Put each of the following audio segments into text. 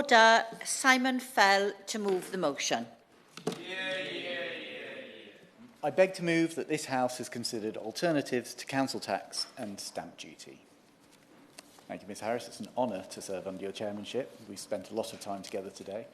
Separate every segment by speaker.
Speaker 1: Order. Simon Fell to move the motion.
Speaker 2: I beg to move that this House has considered alternatives to council tax and stamp duty. Thank you, Ms Harris. It's an honour to serve under your chairmanship. We've spent a lot of time together today.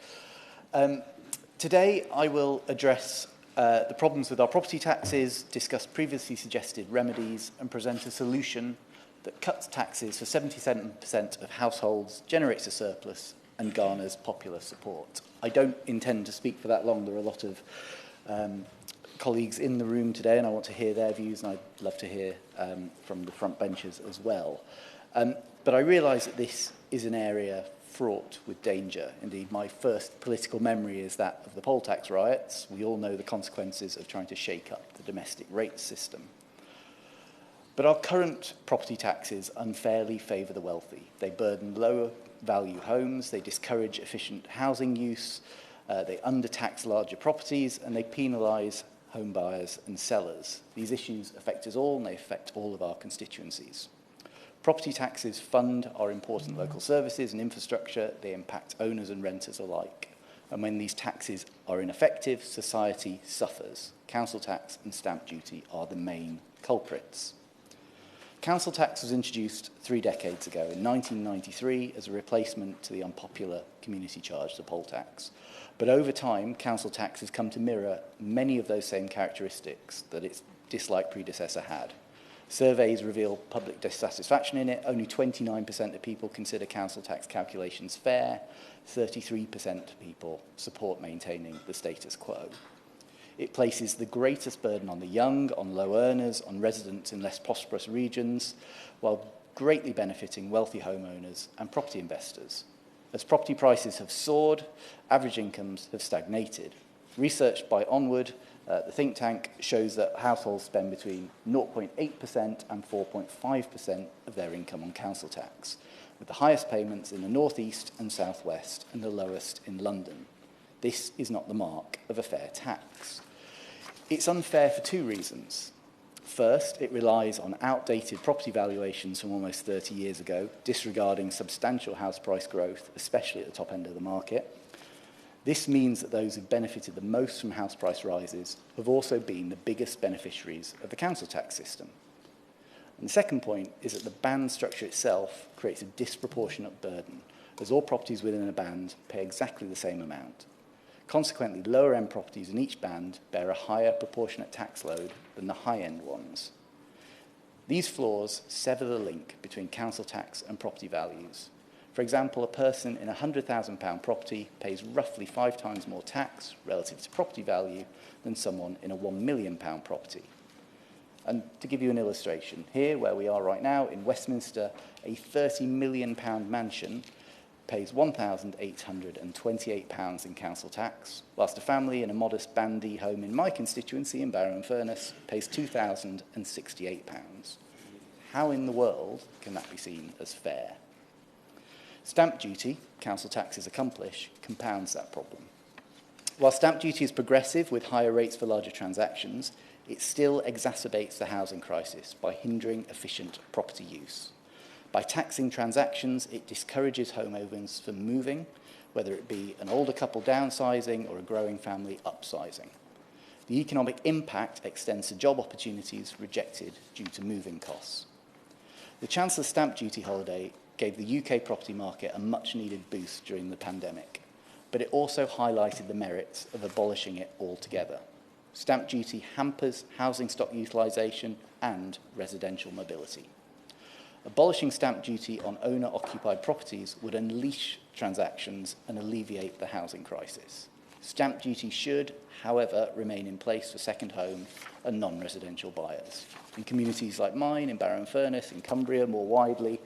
Speaker 2: Today I will address the problems with our property taxes, discuss previously suggested remedies and present a solution that cuts taxes for 77% of households, generates a surplus and garners popular support. I don't intend to speak for that long. There are a lot of colleagues in the room today and I want to hear their views, and I'd love to hear from the front benches as well. But I realise that this is an area fraught with danger. Indeed, my first political memory is that of the poll tax riots. We all know the consequences of trying to shake up the domestic rates system. But our current property taxes unfairly favour the wealthy. They burden lower value homes, they discourage efficient housing use, they undertax larger properties, and they penalise home buyers and sellers. These issues affect us all, and they affect all of our constituencies. Property taxes fund our important local services and infrastructure. They impact owners and renters alike. And when these taxes are ineffective, society suffers. Council tax and stamp duty are the main culprits. Council tax was introduced 3 decades ago, in 1993, as a replacement to the unpopular community charge, the poll tax. But over time, council tax has come to mirror many of those same characteristics that its disliked predecessor had. Surveys reveal public dissatisfaction in it. Only 29% of people consider council tax calculations fair. 33% of people support maintaining the status quo. It places the greatest burden on the young, on low earners, on residents in less prosperous regions, while greatly benefiting wealthy homeowners and property investors. As property prices have soared, average incomes have stagnated. Research by Onward, the think tank, shows that households spend between 0.8% and 4.5% of their income on council tax, with the highest payments in the North East and South West and the lowest in London. This is not the mark of a fair tax. It's unfair for 2 reasons. First, it relies on outdated property valuations from almost 30 years ago, disregarding substantial house price growth, especially at the top end of the market. This means that those who've benefited the most from house price rises have also been the biggest beneficiaries of the council tax system. And the second point is that the band structure itself creates a disproportionate burden, as all properties within a band pay exactly the same amount. Consequently, lower-end properties in each band bear a higher proportionate tax load than the high-end ones. These flaws sever the link between council tax and property values. For example, a person in a £100,000 property pays roughly 5 times more tax relative to property value than someone in a £1 million property. And to give you an illustration, here where we are right now in Westminster, a £30 million mansion pays £1,828 in council tax, whilst a family in a modest bandy home in my constituency in Barrow-in-Furness pays £2,068. How in the world can that be seen as fair? Stamp duty, council taxes accomplish, compounds that problem. While stamp duty is progressive with higher rates for larger transactions, it still exacerbates the housing crisis by hindering efficient property use. By taxing transactions, it discourages homeowners from moving, whether it be an older couple downsizing or a growing family upsizing. The economic impact extends to job opportunities rejected due to moving costs. The Chancellor's stamp duty holiday gave the UK property market a much-needed boost during the pandemic, but it also highlighted the merits of abolishing it altogether. Stamp duty hampers housing stock utilisation and residential mobility. Abolishing stamp duty on owner-occupied properties would unleash transactions and alleviate the housing crisis. Stamp duty should, however, remain in place for second home and non-residential buyers. In communities like mine, in Barrow-in-Furness, in Cumbria more widely,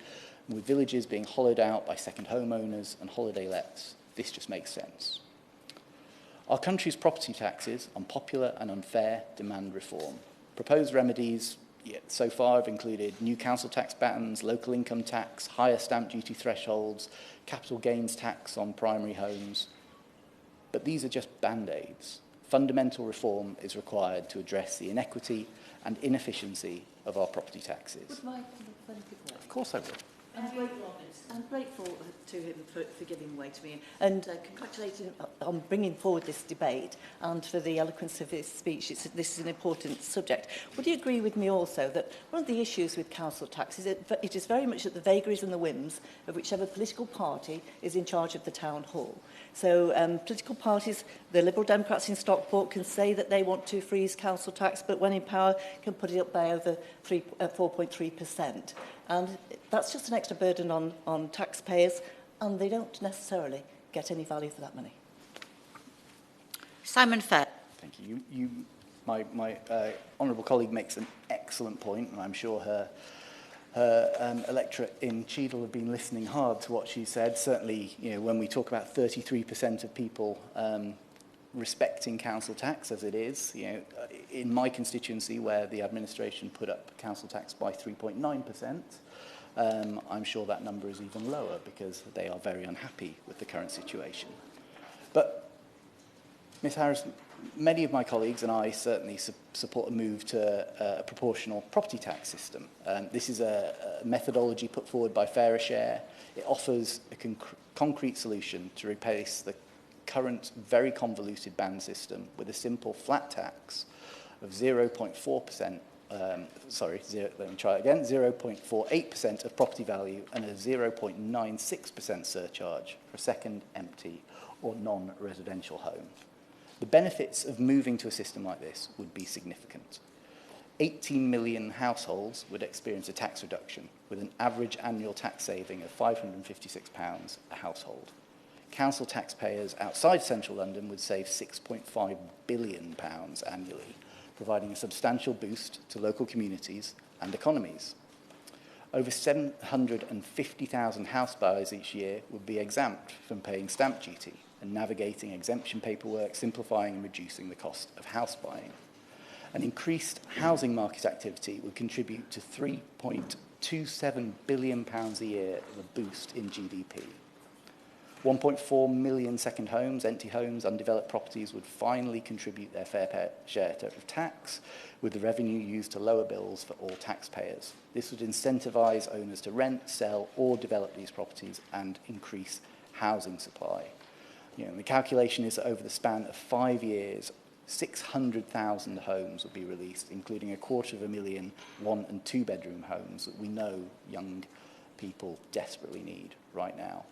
Speaker 2: with villages being hollowed out by second homeowners and holiday lets, this just makes sense. Our country's property taxes, unpopular and unfair, demand reform. Proposed remedies so far have included new council tax bans, local income tax, higher stamp duty thresholds, capital gains tax on primary homes. But these are just band-aids. Fundamental reform is required to address the inequity and inefficiency of our property taxes. Of course I will.
Speaker 3: I'm grateful to him for giving way to me and congratulate him on bringing forward this debate and for the eloquence of his speech. This is an important subject. Would you agree with me also that one of the issues with council tax is that it is very much at the vagaries and the whims of whichever political party is in charge of the town hall? So political parties, the Liberal Democrats in Stockport can say that they want to freeze council tax, but when in power can put it up by over 4.3%. And that's just an extra burden on taxpayers, and they don't necessarily get any value for that money.
Speaker 1: Simon Fell.
Speaker 2: Thank you. My honourable colleague makes an excellent point, and I'm sure her electorate in Cheadle have been listening hard to what she said. Certainly, when we talk about 33% of people respecting council tax as it is, in my constituency where the administration put up council tax by 3.9%, I'm sure that number is even lower because they are very unhappy with the current situation. But, Ms Harris, many of my colleagues and I certainly support a move to a proportional property tax system. This is a methodology put forward by Fairer Share. It offers a concrete solution to replace the current very convoluted band system with a simple flat tax of 0.4%, 0.48% of property value and a 0.96% surcharge for a second, empty or non-residential home. The benefits of moving to a system like this would be significant. 18 million households would experience a tax reduction with an average annual tax saving of £556 a household. Council taxpayers outside central London would save £6.5 billion annually, providing a substantial boost to local communities and economies. Over 750,000 house buyers each year would be exempt from paying stamp duty and navigating exemption paperwork, simplifying and reducing the cost of house buying. An increased housing market activity would contribute to £3.27 billion a year of a boost in GDP. 1.4 million second homes, empty homes, undeveloped properties would finally contribute their fair share of tax, with the revenue used to lower bills for all taxpayers. This would incentivise owners to rent, sell or develop these properties and increase housing supply. The calculation is that over the span of 5 years, 600,000 homes would be released, including 250,000 one- and two-bedroom homes that we know young people desperately need right now.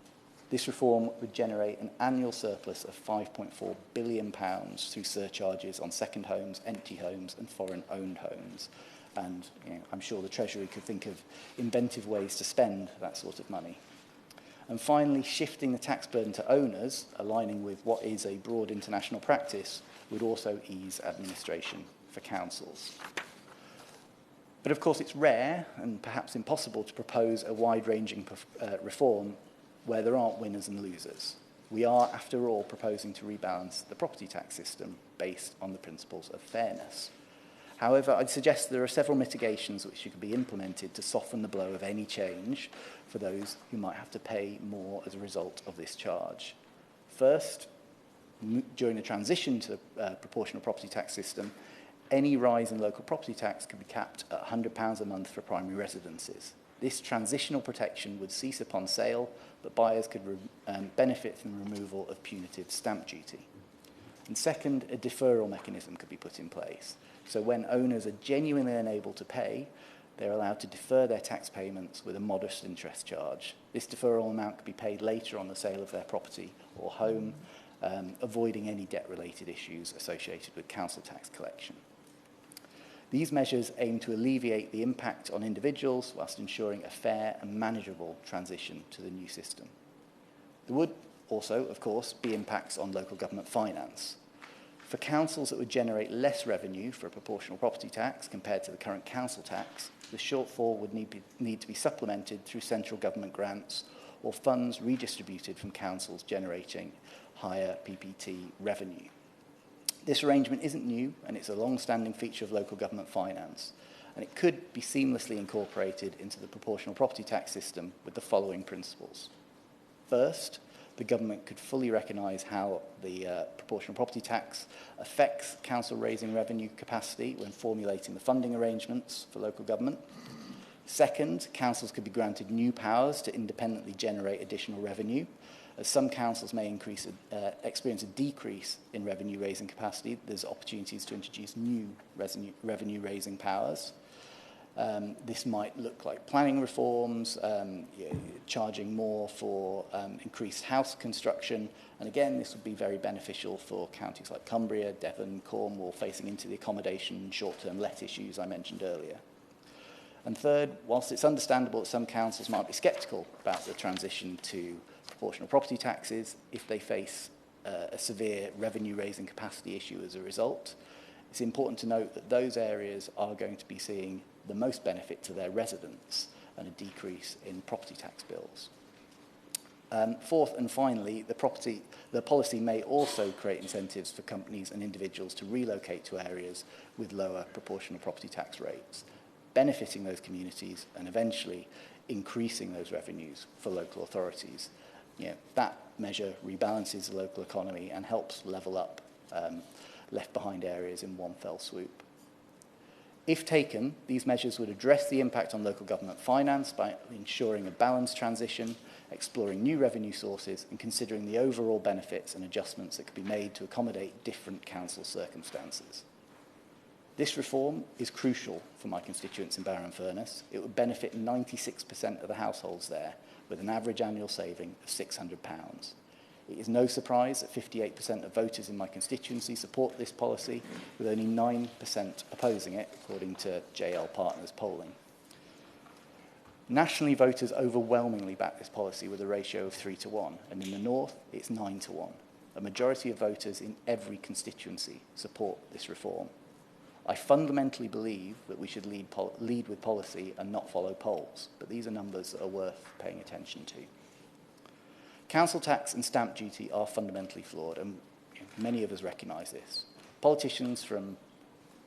Speaker 2: This reform would generate an annual surplus of £5.4 billion through surcharges on second homes, empty homes and foreign-owned homes. And I'm sure the Treasury could think of inventive ways to spend that sort of money. And finally, shifting the tax burden to owners, aligning with what is a broad international practice, would also ease administration for councils. But of course, it's rare and perhaps impossible to propose a wide-ranging reform where there aren't winners and losers. We are, after all, proposing to rebalance the property tax system based on the principles of fairness. However, I'd suggest there are several mitigations which could be implemented to soften the blow of any change for those who might have to pay more as a result of this charge. First, during the transition to the proportional property tax system, any rise in local property tax could be capped at £100 a month for primary residences. This transitional protection would cease upon sale, but buyers could benefit from the removal of punitive stamp duty. And second, a deferral mechanism could be put in place. So when owners are genuinely unable to pay, they're allowed to defer their tax payments with a modest interest charge. This deferral amount could be paid later on the sale of their property or home, avoiding any debt-related issues associated with council tax collection. These measures aim to alleviate the impact on individuals whilst ensuring a fair and manageable transition to the new system. There would also, of course, be impacts on local government finance. For councils that would generate less revenue for a proportional property tax compared to the current council tax, the shortfall would need to be supplemented through central government grants or funds redistributed from councils generating higher PPT revenue. This arrangement isn't new, and it's a long-standing feature of local government finance, and it could be seamlessly incorporated into the proportional property tax system with the following principles. First, the government could fully recognise how the proportional property tax affects council raising revenue capacity when formulating the funding arrangements for local government. Second, councils could be granted new powers to independently generate additional revenue. As some councils may experience a decrease in revenue-raising capacity, there's opportunities to introduce new revenue-raising powers. This might look like planning reforms, charging more for increased house construction, and again, this would be very beneficial for counties like Cumbria, Devon, Cornwall, facing into the accommodation and short-term let issues I mentioned earlier. And third, whilst it's understandable that some councils might be sceptical about the transition to proportional property taxes if they face a severe revenue-raising capacity issue as a result, it's important to note that those areas are going to be seeing the most benefit to their residents and a decrease in property tax bills. Fourth and finally, the policy may also create incentives for companies and individuals to relocate to areas with lower proportional property tax rates, benefiting those communities and eventually increasing those revenues for local authorities. That measure rebalances the local economy and helps level up left behind areas in one fell swoop. If taken, these measures would address the impact on local government finance by ensuring a balanced transition, exploring new revenue sources, and considering the overall benefits and adjustments that could be made to accommodate different council circumstances. This reform is crucial for my constituents in Barrow-in-Furness. It would benefit 96% of the households there, with an average annual saving of £600. It is no surprise that 58% of voters in my constituency support this policy, with only 9% opposing it, according to JL Partners polling. Nationally, voters overwhelmingly back this policy with a ratio of 3-1, and in the north, it's 9-1. A majority of voters in every constituency support this reform. I fundamentally believe that we should lead with policy and not follow polls, but these are numbers that are worth paying attention to. Council tax and stamp duty are fundamentally flawed, and many of us recognise this. Politicians from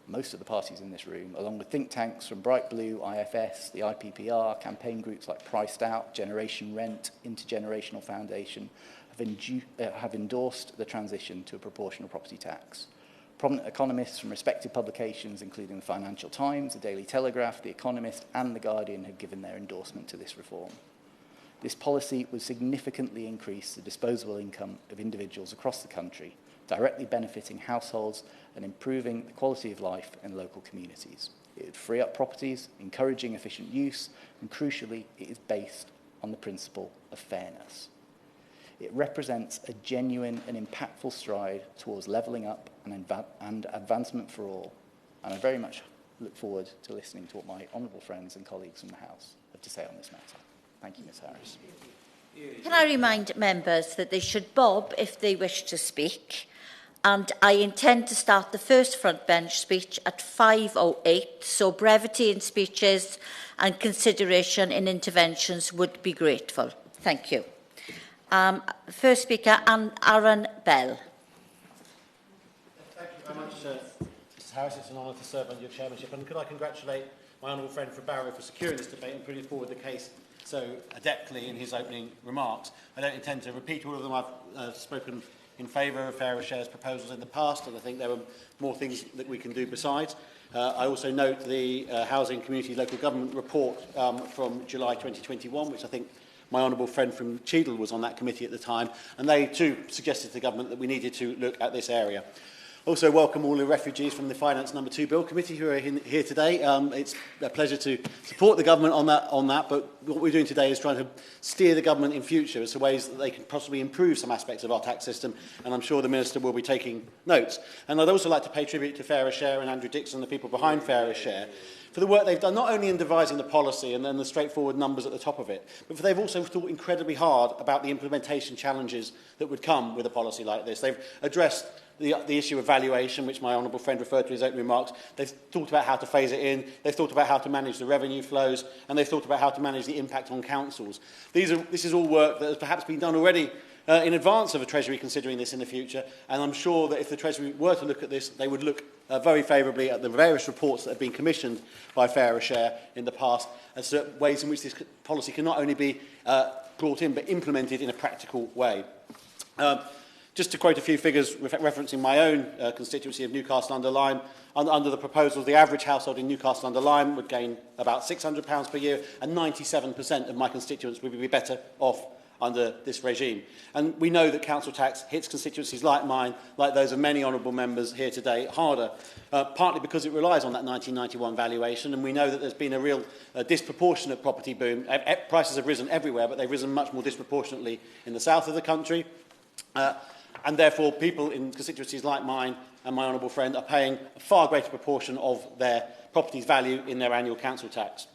Speaker 2: most of the parties in this room, along with think tanks from Bright Blue, IFS, the IPPR, campaign groups like Priced Out, Generation Rent, Intergenerational Foundation, have endorsed the transition to a proportional property tax. Prominent economists from respected publications, including the Financial Times, the Daily Telegraph, The Economist, and The Guardian, have given their endorsement to this reform. This policy would significantly increase the disposable income of individuals across the country, directly benefiting households and improving the quality of life in local communities. It would free up properties, encouraging efficient use, and crucially, it is based on the principle of fairness. It represents a genuine and impactful stride towards levelling up and advancement for all, and I very much look forward to listening to what my honourable friends and colleagues from the House have to say on this matter. Thank you, Ms Harris.
Speaker 1: Can I remind members that they should bob if they wish to speak, and I intend to start the first front bench speech at 5:08, so brevity in speeches and consideration in interventions would be grateful. Thank you. First speaker, Aaron Bell.
Speaker 4: Thank you very much, Mrs Harris. It's an honour to serve under your chairmanship, and could I congratulate my honourable friend from Barrow for securing this debate and putting forward the case so adeptly in his opening remarks. I don't intend to repeat all of them. I've spoken in favour of Fairer Share's proposals in the past, and I think there are more things that we can do besides. I also note the Housing Community Local Government report from July 2021, which I think my honourable friend from Cheadle was on that committee at the time, and they too suggested to the government that we needed to look at this area. Also welcome all the refugees from the Finance No. 2 Bill Committee who are here today. It's a pleasure to support the government on that, but what we're doing today is trying to steer the government in future as to ways that they can possibly improve some aspects of our tax system, and I'm sure the Minister will be taking notes. And I'd also like to pay tribute to Fairer Share and Andrew Dixon, the people behind Fairer Share, for the work they've done, not only in devising the policy and then the straightforward numbers at the top of it, but they've also thought incredibly hard about the implementation challenges that would come with a policy like this. They've addressed the issue of valuation, which my honourable friend referred to in his opening remarks. They've thought about how to phase it in, they've thought about how to manage the revenue flows, and they've thought about how to manage the impact on councils. This is all work that has perhaps been done already in advance of a Treasury considering this in the future, and I'm sure that if the Treasury were to look at this, they would look very favourably at the various reports that have been commissioned by Fairer Share in the past as to ways in which this policy can not only be brought in but implemented in a practical way. Just to quote a few figures referencing my own constituency of Newcastle-under-Lyme, under the proposals, the average household in Newcastle-under-Lyme would gain about £600 per year, and 97% of my constituents would be better off under this regime. And we know that council tax hits constituencies like mine, like those of many honourable members here today, harder, partly because it relies on that 1991 valuation, and we know that there's been a real disproportionate property boom. Prices have risen everywhere, but they've risen much more disproportionately in the south of the country. And therefore, people in constituencies like mine and my honourable friend are paying a far greater proportion of their property's value in their annual council tax.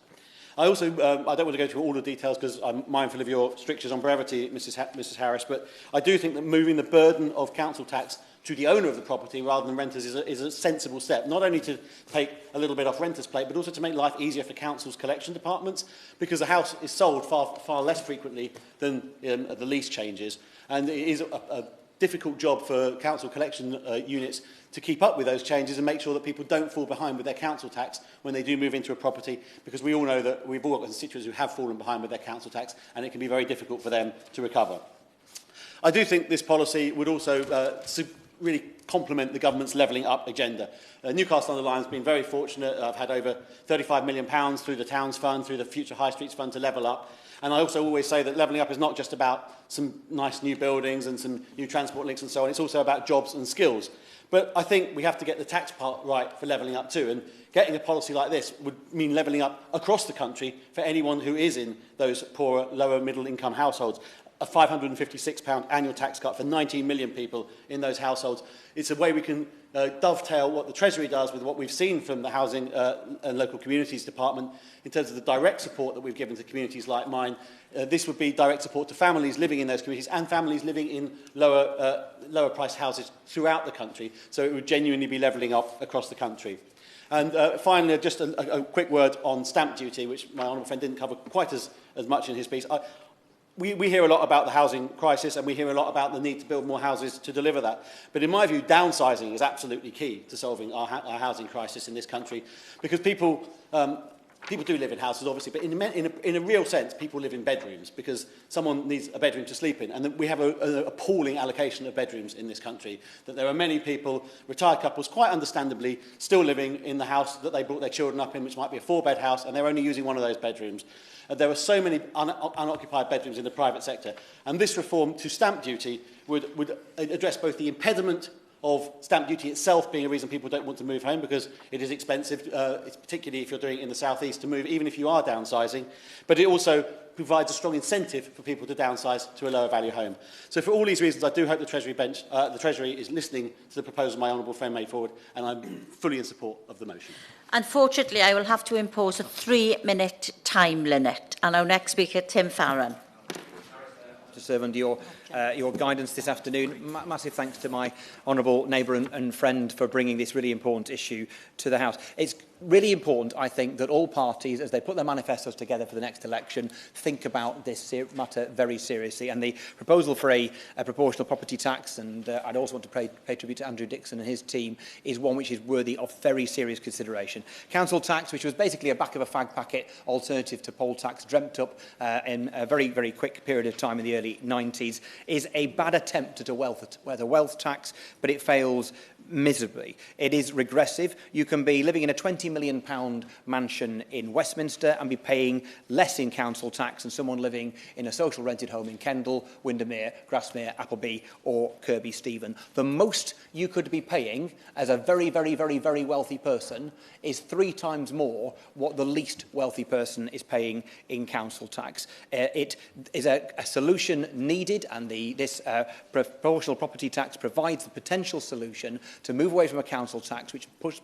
Speaker 4: I also, I don't want to go through all the details because I'm mindful of your strictures on brevity, Mrs. Harris, but I do think that moving the burden of council tax to the owner of the property rather than renters is a sensible step, not only to take a little bit off renters' plate, but also to make life easier for council's collection departments, because the house is sold far less frequently than the lease changes, and it is a difficult job for council collection units to keep up with those changes and make sure that people don't fall behind with their council tax when they do move into a property, because we all know that we've all got constituents who have fallen behind with their council tax, and it can be very difficult for them to recover. I do think this policy would also really complement the government's levelling up agenda. Newcastle-under-Lyme has been very fortunate. I've had over £35 million through the Towns Fund, through the Future High Streets Fund to level up. And I also always say that levelling up is not just about some nice new buildings and some new transport links and so on. It's also about jobs and skills. But I think we have to get the tax part right for levelling up too. And getting a policy like this would mean levelling up across the country for anyone who is in those poorer, lower middle income households. A £556 annual tax cut for 19 million people in those households. It's a way we can dovetail what the Treasury does with what we've seen from the Housing and Local Communities Department in terms of the direct support that we've given to communities like mine. This would be direct support to families living in those communities and families living in lower priced houses throughout the country. So it would genuinely be levelling up across the country. And finally, just a quick word on stamp duty, which my honourable friend didn't cover quite as much in his piece. We hear a lot about the housing crisis, and we hear a lot about the need to build more houses to deliver that. But in my view, downsizing is absolutely key to solving our housing crisis in this country, because people do live in houses, obviously, but in a real sense, people live in bedrooms because someone needs a bedroom to sleep in. And we have an appalling allocation of bedrooms in this country, that there are many people, retired couples, quite understandably, still living in the house that they brought their children up in, which might be a 4-bed house, and they're only using one of those bedrooms. There are so many unoccupied bedrooms in the private sector. And this reform to stamp duty would address both the impediment of stamp duty itself being a reason people don't want to move home because it is expensive, particularly if you're doing it in the southeast to move, even if you are downsizing. But it also provides a strong incentive for people to downsize to a lower value home. So for all these reasons, I do hope the Treasury is listening to the proposal my honourable friend made forward, and I'm fully in support of the motion.
Speaker 1: Unfortunately, I will have to impose a 3-minute time limit. And our next speaker, Tim Farron.
Speaker 5: To serve under your guidance this afternoon. Massive thanks to my honourable neighbour and friend for bringing this really important issue to the House. It's really important, I think, that all parties, as they put their manifestos together for the next election, think about this matter very seriously. And the proposal for a proportional property tax, and I'd also want to pay tribute to Andrew Dixon and his team, is one which is worthy of very serious consideration. Council tax, which was basically a back of a fag packet alternative to poll tax, dreamt up in a very, very quick period of time in the early 90s, is a bad attempt at a wealth tax, but it fails miserably. It is regressive. You can be living in a £20 million mansion in Westminster and be paying less in council tax than someone living in a social rented home in Kendal, Windermere, Grasmere, Appleby or Kirkby Stephen. The most you could be paying as a very, very, very, very wealthy person is 3 times more what the least wealthy person is paying in council tax. It is a solution needed, and this proportional property tax provides the potential solution to move away from a council tax which pushes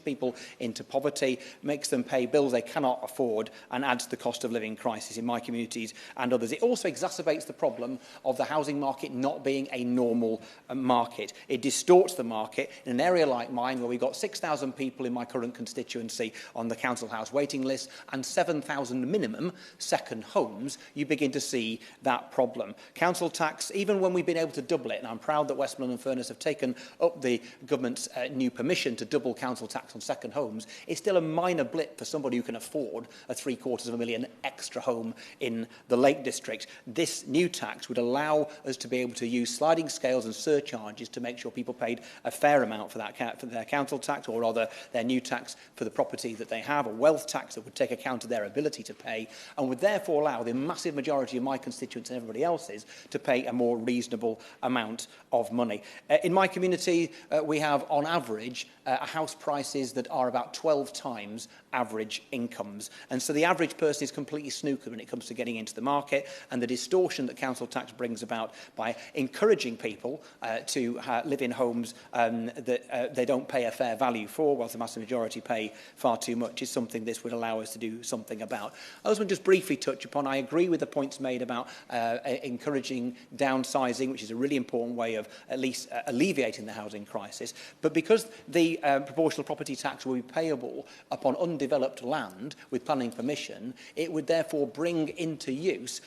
Speaker 5: people into poverty, makes them pay bills they cannot afford, and adds to the cost of living crisis in my communities and others. It also exacerbates the problem of the housing market not being a normal market. It distorts the market. In an area like mine, where we've got 6,000 people in my current constituency on the council house waiting list and 7,000 minimum second homes, you begin to see that problem. Council tax, even when we've been able to double it, and I'm proud that Westminster and Furness have taken up the government's new permission to double council tax on second homes is still a minor blip for somebody who can afford a £750,000 extra home in the Lake District. This new tax would allow us to be able to use sliding scales and surcharges to make sure people paid a fair amount for their council tax, or rather their new tax for the property that they have, a wealth tax that would take account of their ability to pay, and would therefore allow the massive majority of my constituents and everybody else's to pay a more reasonable amount of money. In my community, we have, on average, house prices that are about 12 times average incomes. And so the average person is completely snookered when it comes to getting into the market, and the distortion that council tax brings about by encouraging people to live in homes that they don't pay a fair value for, whilst the massive majority pay far too much, is something this would allow us to do something about. I also want to just briefly touch upon, I agree with the points made about encouraging downsizing, which is a really important way of at least alleviating the housing crisis. But because the proportional property tax will be payable upon undeveloped land with planning permission, it would therefore bring into use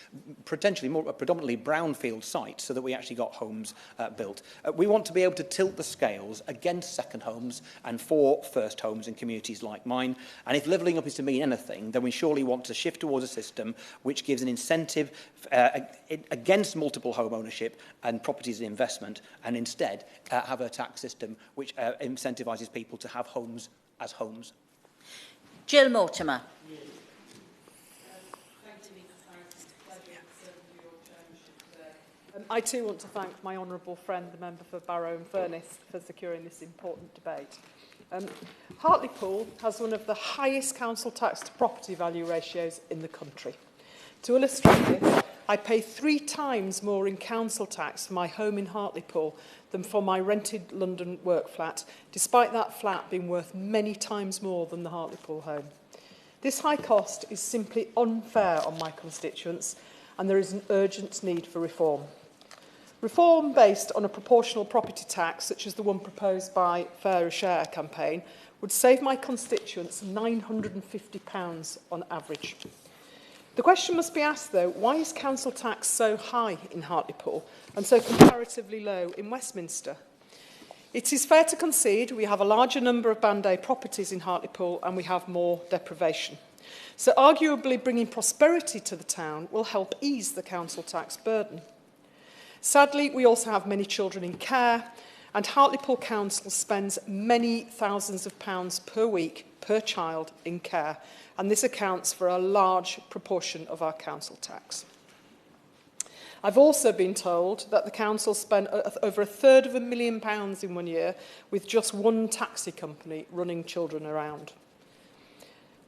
Speaker 5: potentially more predominantly brownfield sites so that we actually got homes built. We want to be able to tilt the scales against second homes and for first homes in communities like mine. And if levelling up is to mean anything, then we surely want to shift towards a system which gives an incentive against multiple home ownership and properties and investment, and instead have a tax system which incentivises people to have homes as homes.
Speaker 1: Jill Mortimer.
Speaker 6: I too want to thank my honourable friend, the member for Barrow-in-Furness, for securing this important debate. Hartlepool has one of the highest council tax to property value ratios in the country. To illustrate this, I pay 3 times more in council tax for my home in Hartlepool than for my rented London work flat, despite that flat being worth many times more than the Hartlepool home. This high cost is simply unfair on my constituents, and there is an urgent need for reform. Reform based on a proportional property tax, such as the one proposed by Fairer Share campaign, would save my constituents £950 on average. The question must be asked, though, why is council tax so high in Hartlepool and so comparatively low in Westminster? It is fair to concede we have a larger number of Band A properties in Hartlepool and we have more deprivation. So arguably bringing prosperity to the town will help ease the council tax burden. Sadly, we also have many children in care, and Hartlepool Council spends many thousands of pounds per week per child in care, and this accounts for a large proportion of our council tax. I've also been told that the council spent over £250,000 in 1 year with just one taxi company running children around.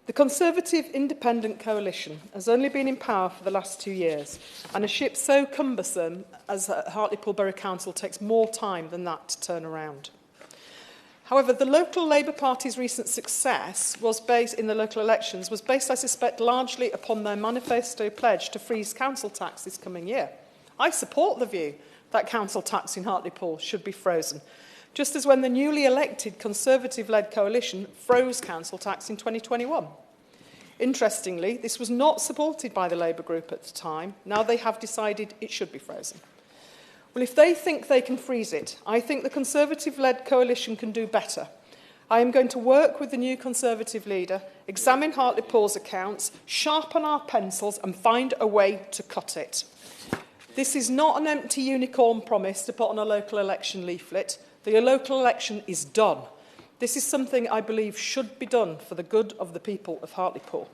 Speaker 6: The Conservative Independent Coalition has only been in power for the last 2 years, and a ship so cumbersome as Hartlepool Borough Council takes more time than that to turn around. However, the local Labour Party's recent success was based in the local elections was based, I suspect, largely upon their manifesto pledge to freeze council tax this coming year. I support the view that council tax in Hartlepool should be frozen, just as when the newly elected Conservative-led coalition froze council tax in 2021. Interestingly, this was not supported by the Labour group at the time. Now they have decided it should be frozen. Well, if they think they can freeze it, I think the Conservative-led coalition can do better. I am going to work with the new Conservative leader, examine Hartlepool's accounts, sharpen our pencils and find a way to cut it. This is not an empty unicorn promise to put on a local election leaflet. The local election is done. This is something I believe should be done for the good of the people of Hartlepool.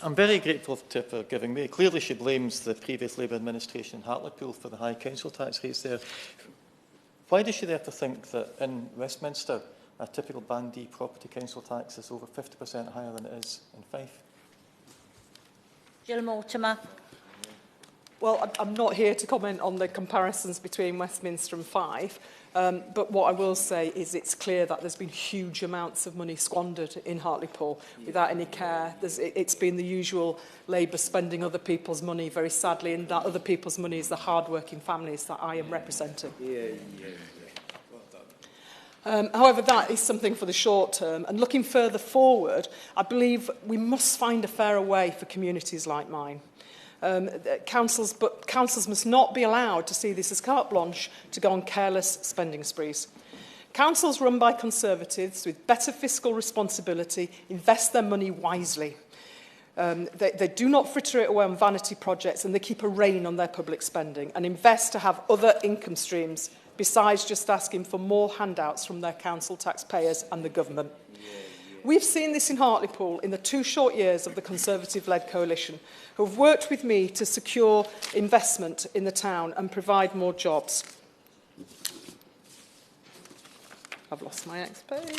Speaker 7: I'm very grateful to her for giving me. Clearly she blames the previous Labour administration in Hartlepool for the high council tax rates there. Why does she therefore think that in Westminster a typical Band D property council tax is over 50% higher than it is in Fife?
Speaker 1: Jill Mortimer.
Speaker 6: Well, I'm not here to comment on the comparisons between Westminster and Fife, but what I will say is it's clear that there's been huge amounts of money squandered in Hartlepool without any care. It's been the usual Labour spending other people's money, very sadly, and that other people's money is the hard-working families that I am representing. However, that is something for the short term. And looking further forward, I believe we must find a fairer way for communities like mine. But councils must not be allowed to see this as carte blanche to go on careless spending sprees. Councils run by Conservatives with better fiscal responsibility invest their money wisely. They do not fritter it away on vanity projects, and they keep a rein on their public spending and invest to have other income streams besides just asking for more handouts from their council taxpayers and the government. We've seen this in Hartlepool in the 2 short years of the Conservative-led coalition, who have worked with me to secure investment in the town and provide more jobs. I've lost my next page.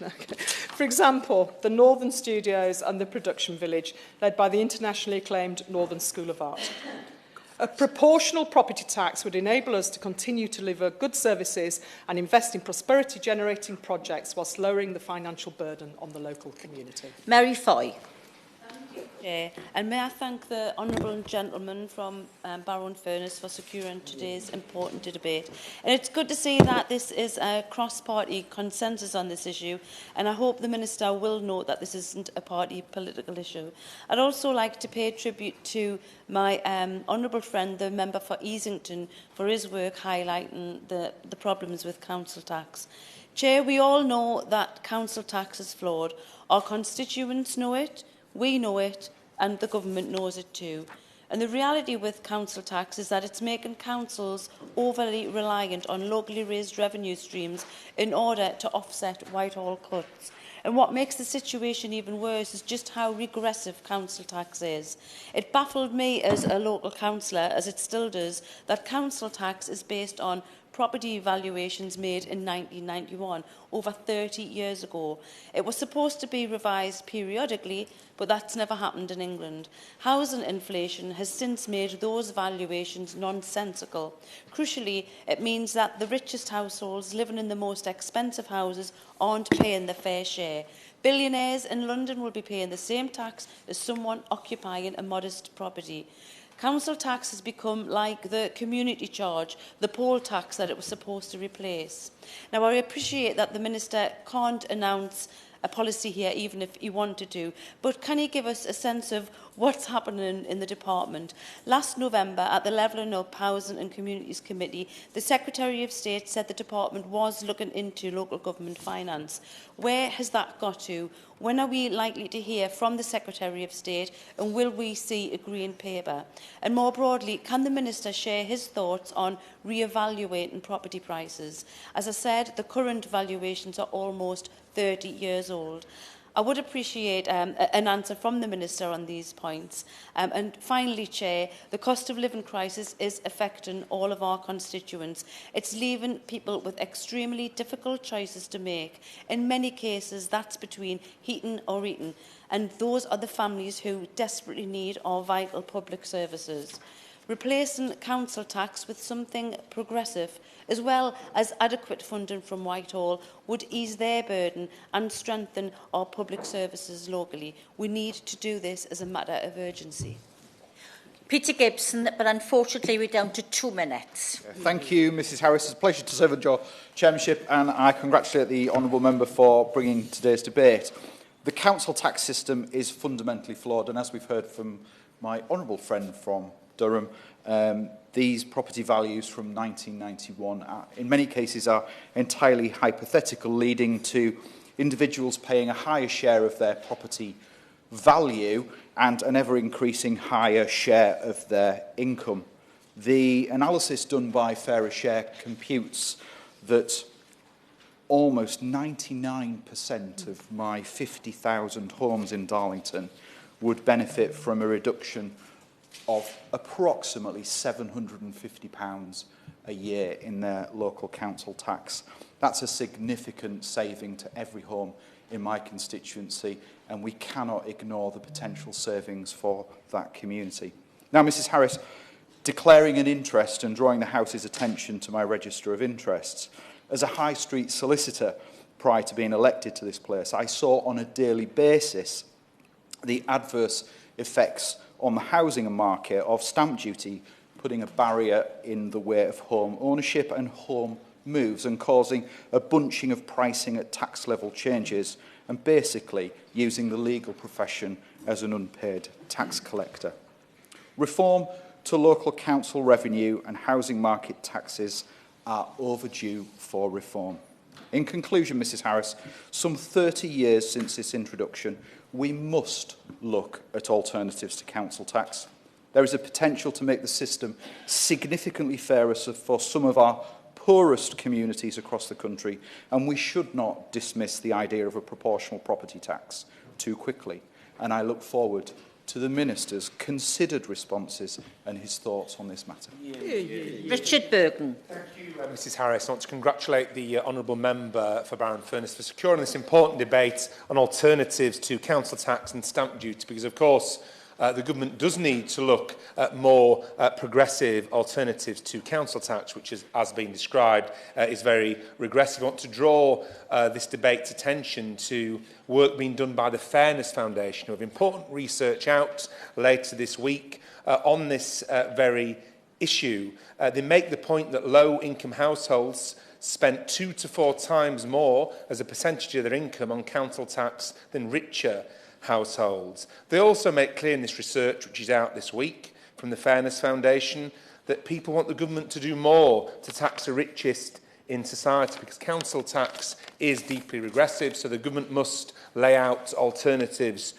Speaker 6: Okay. For example, the Northern Studios and the Production Village, led by the internationally acclaimed Northern School of Art. A proportional property tax would enable us to continue to deliver good services and invest in prosperity-generating projects whilst lowering the financial burden on the local community.
Speaker 1: Mary Foy.
Speaker 8: Chair, and may I thank the honourable gentleman from Barrow-in-Furness for securing today's important debate. And it's good to see that this is a cross-party consensus on this issue, and I hope the Minister will note that this isn't a party political issue. I'd also like to pay tribute to my honourable friend, the member for Easington, for his work highlighting the problems with council tax. Chair, we all know that council tax is flawed. Our constituents know it, we know it, and the government knows it too. And the reality with council tax is that it's making councils overly reliant on locally raised revenue streams in order to offset Whitehall cuts. And what makes the situation even worse is just how regressive council tax is. It baffled me as a local councillor, as it still does, that council tax is based on property valuations made in 1991, over 30 years ago. It was supposed to be revised periodically, but that's never happened in England. Housing inflation has since made those valuations nonsensical. Crucially, it means that the richest households living in the most expensive houses aren't paying their fair share. Billionaires in London will be paying the same tax as someone occupying a modest property. Council tax has become like the community charge, the poll tax that it was supposed to replace. Now, I appreciate that the Minister can't announce a policy here, even if he wanted to, but can he give us a sense of what's happening in the department? Last November, at the Levelling Up Housing and Communities Committee, the Secretary of State said the department was looking into local government finance. Where has that got to? When are we likely to hear from the Secretary of State, and will we see a green paper? And more broadly, can the Minister share his thoughts on re-evaluating property prices? As I said, the current valuations are almost 30 years old. I would appreciate an answer from the Minister on these points. And finally, Chair, the cost of living crisis is affecting all of our constituents. It's leaving people with extremely difficult choices to make. In many cases, that's between heating or eating. And those are the families who desperately need our vital public services. Replacing council tax with something progressive, as well as adequate funding from Whitehall, would ease their burden and strengthen our public services locally. We need to do this as a matter of urgency.
Speaker 1: Peter Gibson, but unfortunately we're down to 2 minutes.
Speaker 9: Thank you, Mrs Harris. It's a pleasure to serve under your chairmanship, and I congratulate the honourable member for bringing today's debate. The council tax system is fundamentally flawed, and as we've heard from my honourable friend from Durham, these property values from 1991 in many cases are entirely hypothetical, leading to individuals paying a higher share of their property value and an ever-increasing higher share of their income. The analysis done by Fairer Share computes that almost 99% of my 50,000 homes in Darlington would benefit from a reduction of approximately £750 a year in their local council tax. That's a significant saving to every home in my constituency, and we cannot ignore the potential savings for that community. Now, Mrs Harris, declaring an interest and drawing the House's attention to my register of interests, as a high street solicitor prior to being elected to this place, I saw on a daily basis the adverse effects on the housing market of stamp duty, putting a barrier in the way of home ownership and home moves and causing a bunching of pricing at tax level changes and basically using the legal profession as an unpaid tax collector. Reform to local council revenue and housing market taxes are overdue for reform. In conclusion, Mrs Harris, some 30 years since its introduction, we must look at alternatives to council tax. There is a potential to make the system significantly fairer for some of our poorest communities across the country, and we should not dismiss the idea of a proportional property tax too quickly. And I look forward to the Minister's considered responses and his thoughts on this matter.
Speaker 1: Richard Burton.
Speaker 10: Thank you, Mrs Harris. I want to congratulate the Honourable Member for Barrow-in-Furness for securing this important debate on alternatives to council tax and stamp duty, because, of course, the government does need to look at more progressive alternatives to council tax, which, as been described, is very regressive. I want to draw this debate's attention to work being done by the Fairness Foundation, who have important research out later this week on this very issue. They make the point that low-income households spent 2 to 4 times more as a percentage of their income on council tax than richer households. They also make clear in this research, which is out this week from the Fairness Foundation, that people want the government to do more to tax the richest in society, because council tax is deeply regressive, so the government must lay out alternatives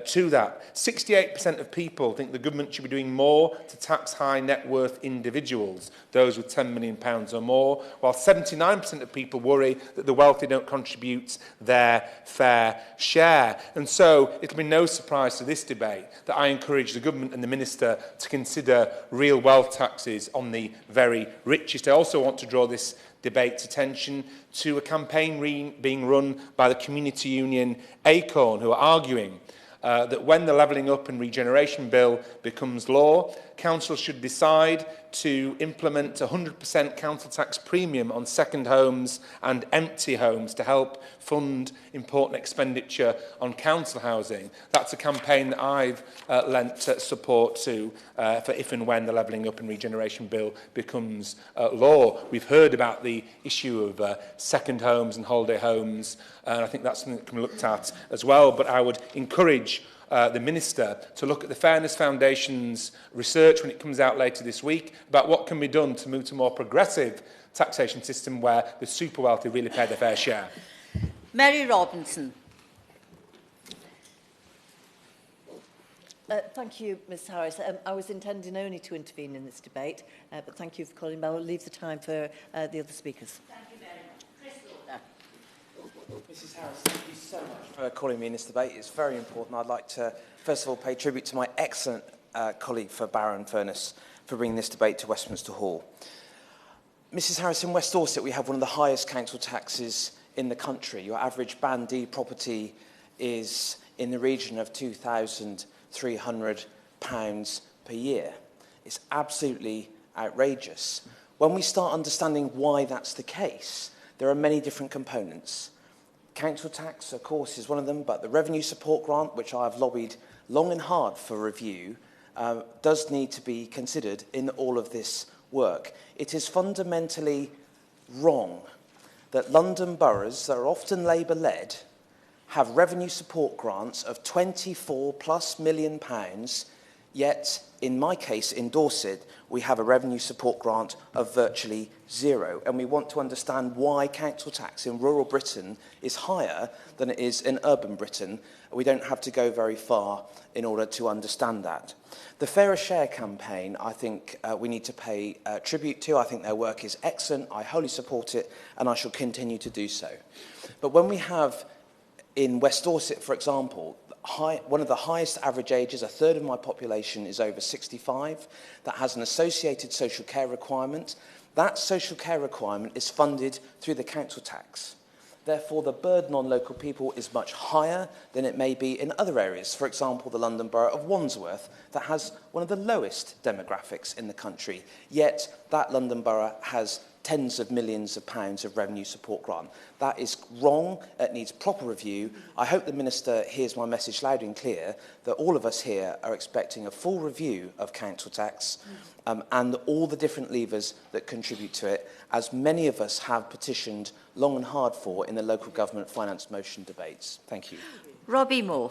Speaker 10: to that. 68% of people think the government should be doing more to tax high net worth individuals, those with £10 million or more, while 79% of people worry that the wealthy don't contribute their fair share. And so it'll be no surprise to this debate that I encourage the government and the Minister to consider real wealth taxes on the very richest. I also want to draw this debate's attention to a campaign being run by the community union Acorn, who are arguing that when the Levelling Up and Regeneration Bill becomes law, councils should decide to implement 100% council tax premium on second homes and empty homes to help fund important expenditure on council housing. That's a campaign that I've lent support to for if and when the Levelling Up and Regeneration Bill becomes law. We've heard about the issue of second homes and holiday homes, and I think that's something that can be looked at as well. But I would encourage the Minister to look at the Fairness Foundation's research when it comes out later this week about what can be done to move to a more progressive taxation system where the super wealthy really pay their fair share.
Speaker 1: Mary Robinson.
Speaker 3: Thank you, Ms Harris. I was intending only to intervene in this debate, but thank you for calling me. I will leave the time for the other speakers.
Speaker 1: Thank you very much. Chris Lauder.
Speaker 11: Mrs Harris, thank you so much for calling me in this debate. It's very important. I'd like to, first of all, pay tribute to my excellent colleague for Barrow-in-Furness for bringing this debate to Westminster Hall. Mrs Harris, in West Dorset, we have one of the highest council taxes in the country. Your average Band D property is in the region of £2,300 per year. It's absolutely outrageous. When we start understanding why that's the case, there are many different components. Council tax, of course, is one of them, but the revenue support grant, which I've lobbied long and hard for review, does need to be considered in all of this work. It is fundamentally wrong that London boroughs that are often Labour-led have revenue support grants of £24+ million, yet, in my case, in Dorset, we have a revenue support grant of virtually zero. And we want to understand why council tax in rural Britain is higher than it is in urban Britain. We don't have to go very far in order to understand that. The Fairer Share campaign, I think we need to pay tribute to. I think their work is excellent. I wholly support it, and I shall continue to do so. But when we have, in West Dorset, for example, one of the highest average ages, a third of my population is over 65, that has an associated social care requirement. That social care requirement is funded through the council tax. Therefore, the burden on local people is much higher than it may be in other areas. For example, the London Borough of Wandsworth, that has one of the lowest demographics in the country. Yet, that London Borough has tens of millions of pounds of revenue support grant. That is wrong. It needs proper review. I hope the Minister hears my message loud and clear that all of us here are expecting a full review of council tax and all the different levers that contribute to it, as many of us have petitioned long and hard for in the local government finance motion debates. Thank you.
Speaker 1: Robbie Moore.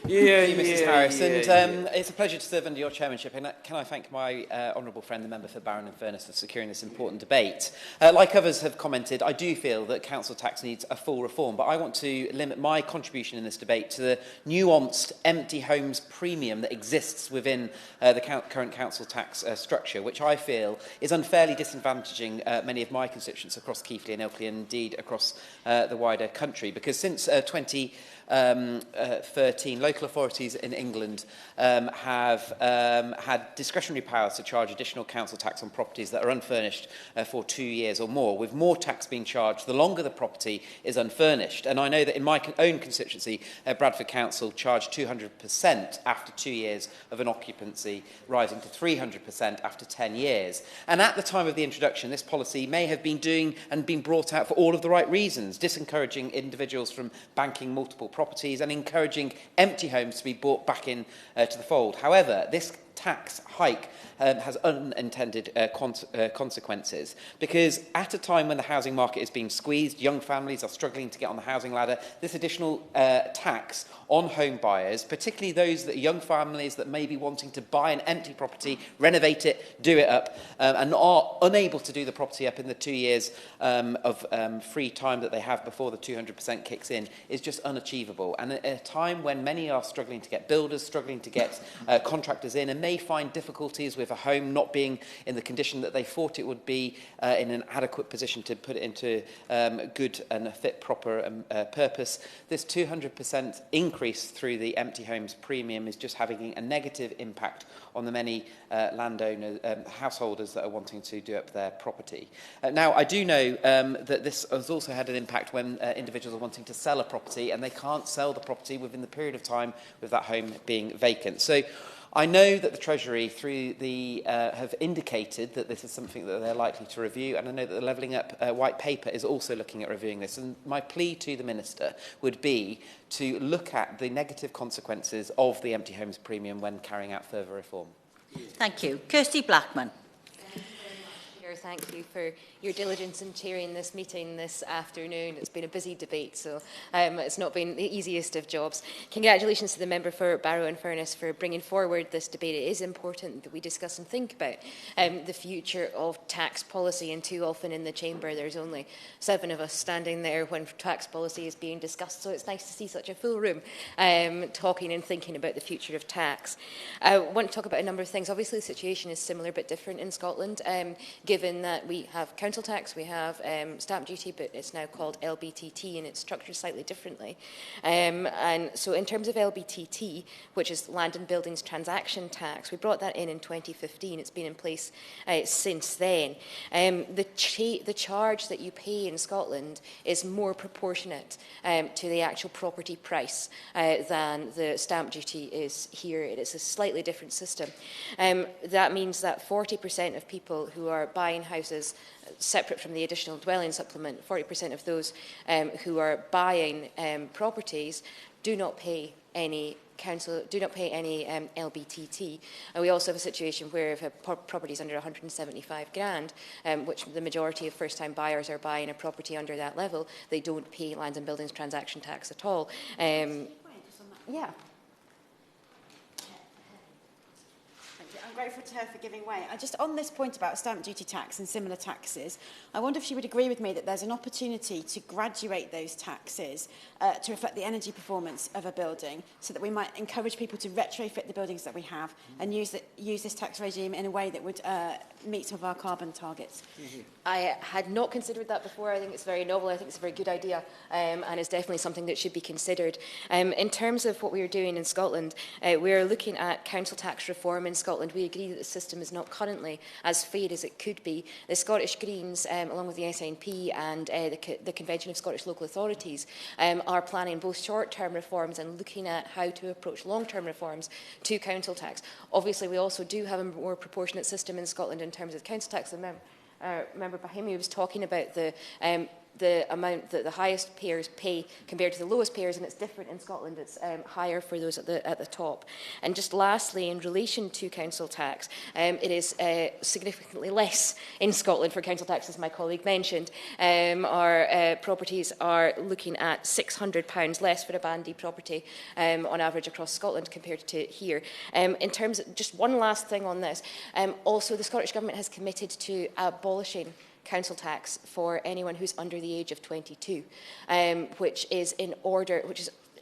Speaker 12: Mrs Harris, it's a pleasure to serve under your chairmanship, and can I thank my honourable friend, the member for Barrow-in-Furness, for securing this important debate. Like others have commented, I do feel that council tax needs a full reform, but I want to limit my contribution in this debate to the nuanced empty homes premium that exists within the current council tax structure, which I feel is unfairly disadvantaging many of my constituents across Keighley and Ilkley, and indeed across the wider country, because since 2013, local authorities in England have had discretionary powers to charge additional council tax on properties that are unfurnished for 2 years or more, with more tax being charged the longer the property is unfurnished. And I know that in my own constituency, Bradford Council charged 200% after 2 years of an occupancy, rising to 300% after 10 years. And at the time of the introduction, this policy may have been doing and been brought out for all of the right reasons, disencouraging individuals from banking multiple properties and encouraging empty homes to be brought back in to the fold. However, this tax hike has unintended consequences, because at a time when the housing market is being squeezed, young families are struggling to get on the housing ladder, this additional tax on home buyers, particularly those that are young families that may be wanting to buy an empty property, renovate it, do it up, and are unable to do the property up in the 2 years of free time that they have before the 200% kicks in, is just unachievable. And at a time when many are struggling to get builders, struggling to get contractors in, and may find difficulties with a home not being in the condition that they thought it would be, in an adequate position to put it into good and fit proper purpose, this 200% increase through the empty homes premium is just having a negative impact on the many landowners, householders that are wanting to do up their property. Now, I do know that this has also had an impact when individuals are wanting to sell a property and they can't sell the property within the period of time with that home being vacant. So I know that the Treasury have indicated that this is something that they're likely to review, and I know that the Levelling Up white paper is also looking at reviewing this. And my plea to the Minister would be to look at the negative consequences of the empty homes premium when carrying out further reform.
Speaker 1: Thank you. Kirsty Blackman.
Speaker 13: Thank you for your diligence in chairing this meeting this afternoon. It's been a busy debate, so it's not been the easiest of jobs. Congratulations to the member for Barrow-in-Furness for bringing forward this debate. It is important that we discuss and think about the future of tax policy, and too often in the chamber there's only 7 of us standing there when tax policy is being discussed, so it's nice to see such a full room talking and thinking about the future of tax. I want to talk about a number of things. Obviously the situation is similar but different in Scotland, given that we have council tax, we have stamp duty, but it's now called LBTT and it's structured slightly differently. And so in terms of LBTT, which is Land and Buildings Transaction Tax, we brought that in 2015. It's been in place since then. The charge that you pay in Scotland is more proportionate to the actual property price than the stamp duty is here. It is a slightly different system. That means that 40% of people who are buying houses separate from the additional dwelling supplement, 40% of those who are buying properties do not pay any LBTT. And we also have a situation where if a property is under 175 grand, which the majority of first-time buyers are buying a property under that level, they don't pay Land and Buildings Transaction Tax at all. Yeah.
Speaker 14: I'm grateful to her for giving way. Just on this point about stamp duty tax and similar taxes, I wonder if she would agree with me that there's an opportunity to graduate those taxes to reflect the energy performance of a building, so that we might encourage people to retrofit the buildings that we have and use this tax regime in a way that would meet some of our carbon targets.
Speaker 13: I had not considered that before. I think it's very novel. I think it's a very good idea, and it's definitely something that should be considered. In terms of what we are doing in Scotland, we are looking at council tax reform in Scotland. We agree that the system is not currently as fair as it could be. The Scottish Greens, along with the SNP and the Convention of Scottish Local Authorities, are planning both short-term reforms and looking at how to approach long-term reforms to council tax. Obviously, we also do have a more proportionate system in Scotland in terms of council tax. The member behind me was talking about the the amount that the highest payers pay compared to the lowest payers, and it's different in Scotland. It's higher for those at the top. And just lastly, in relation to council tax, it is significantly less in Scotland for council tax, as my colleague mentioned. Our properties are looking at £600 less for a Band D property on average across Scotland compared to here. In terms of, just one last thing on this, also the Scottish Government has committed to abolishing council tax for anyone who's under the age of 22, which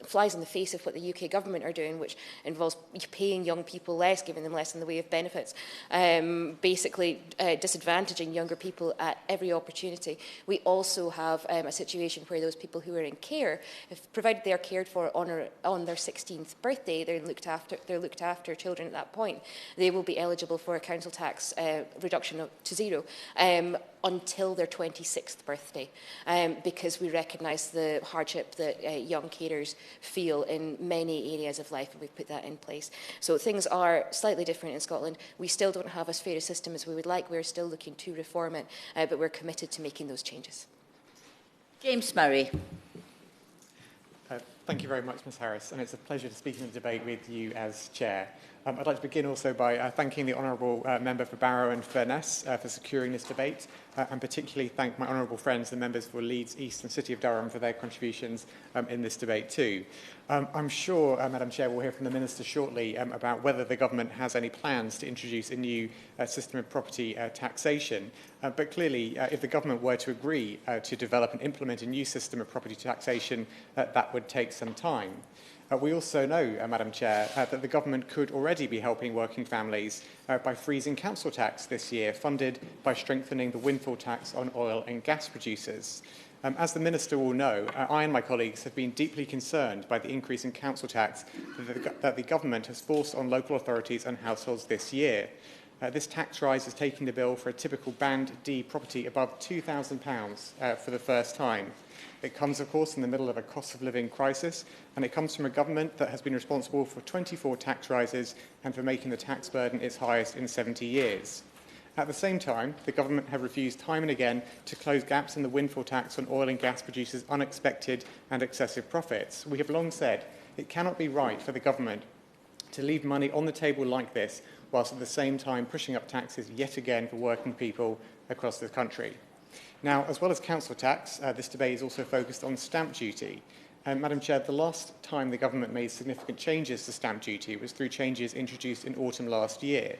Speaker 13: flies in the face of what the UK government are doing, which involves paying young people less, giving them less in the way of benefits, basically disadvantaging younger people at every opportunity. We also have a situation where those people who are in care, provided they are cared for on their 16th birthday, they're looked after children at that point, they will be eligible for a council tax reduction to zero. Until their 26th birthday, because we recognise the hardship that young carers feel in many areas of life, and we've put that in place. So things are slightly different in Scotland. We still don't have as fair a system as we would like. We're still looking to reform it, but we're committed to making those changes.
Speaker 1: James Murray.
Speaker 15: Thank you very much, Ms Harris, and it's a pleasure to speak in the debate with you as Chair. I'd like to begin also by thanking the Honourable Member for Barrow-in-Furness for securing this debate, and particularly thank my honourable friends, the members for Leeds East and City of Durham, for their contributions in this debate too. I'm sure, Madam Chair, we'll hear from the Minister shortly about whether the Government has any plans to introduce a new system of property taxation. But clearly, if the Government were to agree to develop and implement a new system of property taxation, that would take some time. We also know, Madam Chair, that the Government could already be helping working families by freezing council tax this year, funded by strengthening the windfall tax on oil and gas producers. As the Minister will know, I and my colleagues have been deeply concerned by the increase in council tax that the Government has forced on local authorities and households this year. This tax rise is taking the bill for a typical Band D property above £2,000 for the first time. It comes, of course, in the middle of a cost of living crisis, and it comes from a government that has been responsible for 24 tax rises and for making the tax burden its highest in 70 years. At the same time, the government have refused time and again to close gaps in the windfall tax on oil and gas producers' unexpected and excessive profits. We have long said it cannot be right for the government to leave money on the table like this, whilst at the same time pushing up taxes yet again for working people across the country. Now, as well as council tax, this debate is also focused on stamp duty. Madam Chair, the last time the Government made significant changes to stamp duty was through changes introduced in autumn last year.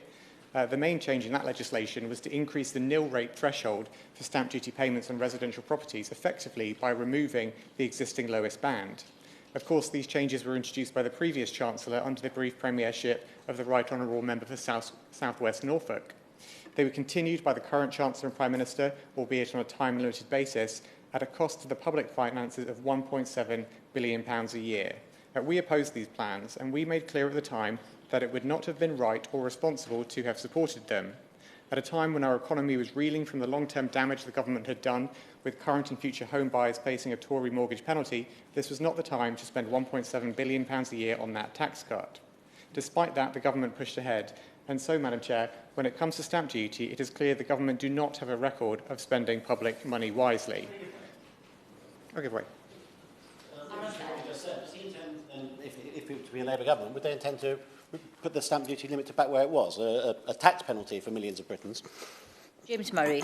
Speaker 15: The main change in that legislation was to increase the nil rate threshold for stamp duty payments on residential properties, effectively by removing the existing lowest band. Of course, these changes were introduced by the previous Chancellor under the brief premiership of the Right Honourable Member for South West Norfolk. They were continued by the current Chancellor and Prime Minister, albeit on a time-limited basis, at a cost to the public finances of £1.7 billion a year. We opposed these plans, and we made clear at the time that it would not have been right or responsible to have supported them. At a time when our economy was reeling from the long-term damage the Government had done, with current and future home buyers facing a Tory mortgage penalty, this was not the time to spend £1.7 billion a year on that tax cut. Despite that, the Government pushed ahead. And so, Madam Chair, when it comes to stamp duty, it is clear the Government do not have a record of spending public money wisely. I'll give way.
Speaker 4: If it were to be a Labour government, would they intend to put the stamp duty limit back where it was, a tax penalty for millions of Britons?
Speaker 1: James Murray.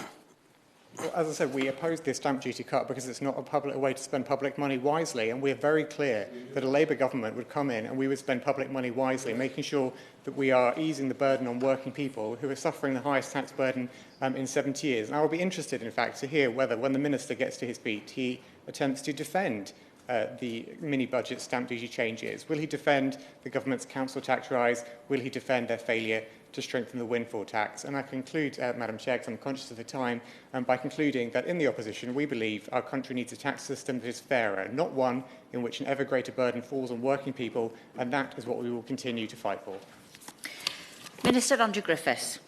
Speaker 15: Well, as I said, we oppose this stamp duty cut because it's not a way to spend public money wisely, and we're very clear that a Labour government would come in and we would spend public money wisely, making sure that we are easing the burden on working people who are suffering the highest tax burden in 70 years. And I will be interested, in fact, to hear whether, when the Minister gets to his feet, he attempts to defend the mini-budget stamp duty changes. Will he defend the Government's council tax rise? Will he defend their failure to strengthen the windfall tax? And I conclude, Madam Chair, because I'm conscious of the time, by concluding that in the opposition we believe our country needs a tax system that is fairer, not one in which an ever greater burden falls on working people, and that is what we will continue to fight for.
Speaker 1: Minister Andrew Griffiths.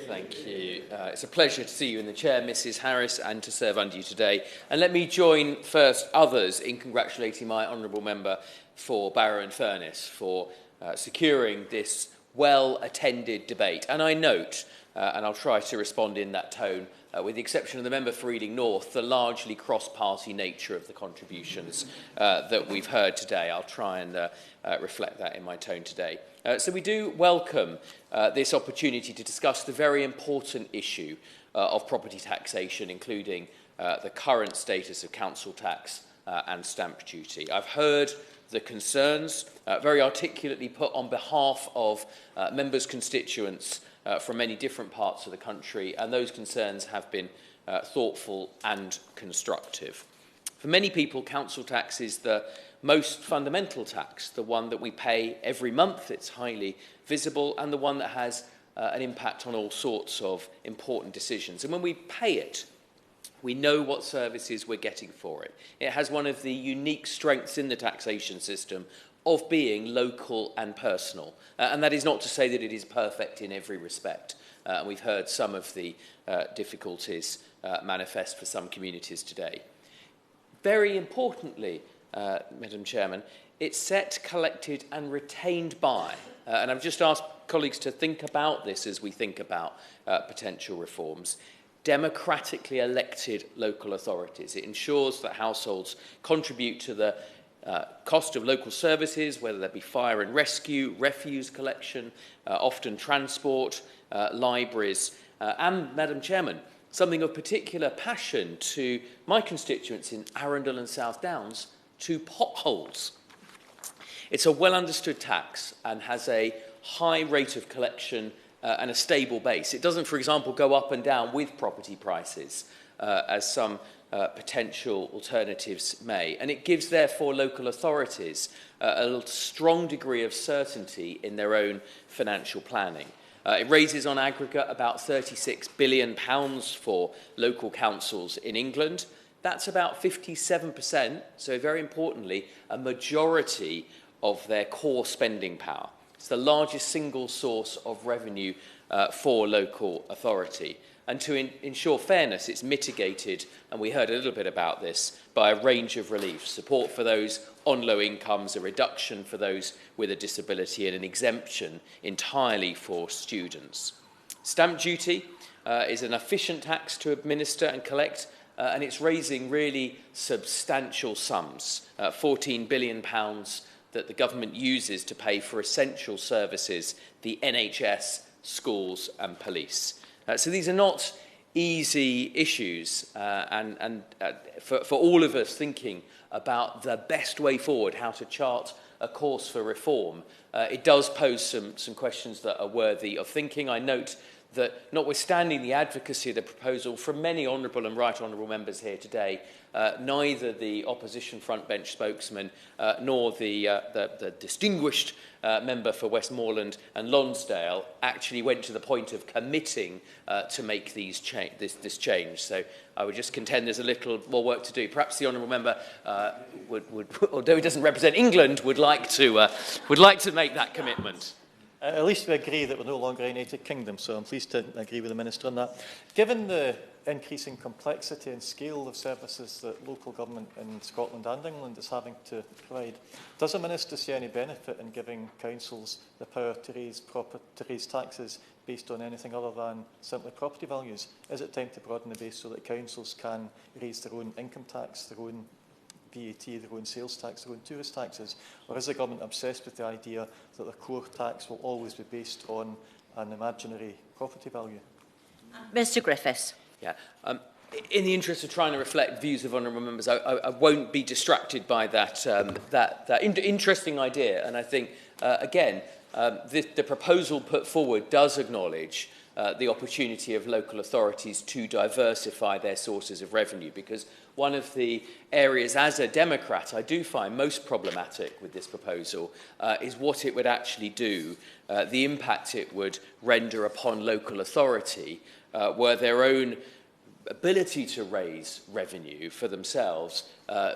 Speaker 16: Thank you. It's a pleasure to see you in the chair, Mrs Harris, and to serve under you today. And let me join first others in congratulating my honourable member for Barrow-in-Furness for securing this well-attended debate. And I note and I'll try to respond in that tone, with the exception of the member for Reading North, the largely cross-party nature of the contributions that we've heard today. I'll try and reflect that in my tone today. So we do welcome this opportunity to discuss the very important issue of property taxation, including the current status of council tax and stamp duty. I've heard the concerns very articulately put on behalf of members' constituents from many different parts of the country, and those concerns have been thoughtful and constructive. For many people, council tax is the most fundamental tax, the one that we pay every month. It's highly visible, and the one that has an impact on all sorts of important decisions. And when we pay it, we know what services we're getting for it. It has one of the unique strengths in the taxation system of being local and personal. And that is not to say that it is perfect in every respect. And we've heard some of the difficulties manifest for some communities today. Very importantly, Madam Chairman, it's set, collected and retained by, and I've just asked colleagues to think about this as we think about potential reforms, democratically elected local authorities. It ensures that households contribute to the cost of local services, whether that be fire and rescue, refuse collection, often transport, libraries, and, Madam Chairman, something of particular passion to my constituents in Arundel and South Downs, to potholes. It's a well-understood tax and has a high rate of collection and a stable base. It doesn't, for example, go up and down with property prices, as some potential alternatives may. And it gives, therefore, local authorities a strong degree of certainty in their own financial planning. It raises on aggregate about £36 billion for local councils in England. That's about 57%, so very importantly, a majority of their core spending power. It's the largest single source of revenue for local authority. And to ensure fairness, it's mitigated, and we heard a little bit about this, by a range of reliefs. Support for those on low incomes, a reduction for those with a disability, and an exemption entirely for students. Stamp duty is an efficient tax to administer and collect, and it's raising really substantial sums, £14 billion that the government uses to pay for essential services, the NHS, schools and police. So these are not easy issues, and for all of us thinking about the best way forward, how to chart a course for reform, it does pose some questions that are worthy of thinking. I note that notwithstanding the advocacy of the proposal from many honourable and right honourable members here today, neither the opposition front bench spokesman nor the distinguished member for Westmoreland and Lonsdale actually went to the point of committing to make this change. So I would just contend there's a little more work to do. Perhaps the honourable member would, although he doesn't represent England, would like to make that commitment.
Speaker 7: At least we agree that we're no longer a United Kingdom, so I'm pleased to agree with the Minister on that. Given the increasing complexity and scale of services that local government in Scotland and England is having to provide, does the Minister see any benefit in giving councils the power to raise taxes based on anything other than simply property values? Is it time to broaden the base so that councils can raise their own income tax, their own VAT, their own sales tax, their own tourist taxes? Or is the government obsessed with the idea that the core tax will always be based on an imaginary property value?
Speaker 1: Mr Griffiths.
Speaker 16: Yeah. In the interest of trying to reflect views of honourable members, I won't be distracted by that interesting idea. And I think, again, the proposal put forward does acknowledge the opportunity of local authorities to diversify their sources of revenue, because one of the areas as a Democrat I do find most problematic with this proposal is what it would actually do, the impact it would render upon local authority were their own ability to raise revenue for themselves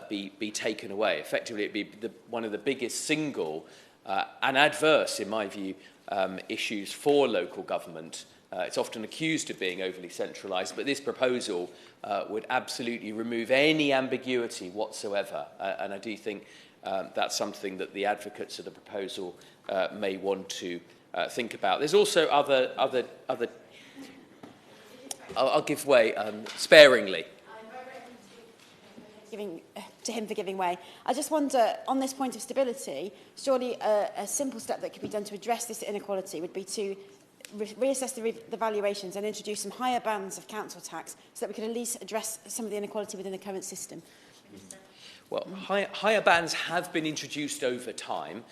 Speaker 16: be taken away. Effectively, it'd be one of the biggest single and adverse, in my view, issues for local government. It's often accused of being overly centralised, but this proposal would absolutely remove any ambiguity whatsoever. And I do think that's something that the advocates of the proposal may want to think about. There's also other I'll give way sparingly.
Speaker 14: To him for giving way. I just wonder, on this point of stability, surely a simple step that could be done to address this inequality would be to reassess the valuations and introduce some higher bands of council tax so that we could at least address some of the inequality within the current system.
Speaker 16: Well, higher bands have been introduced over time.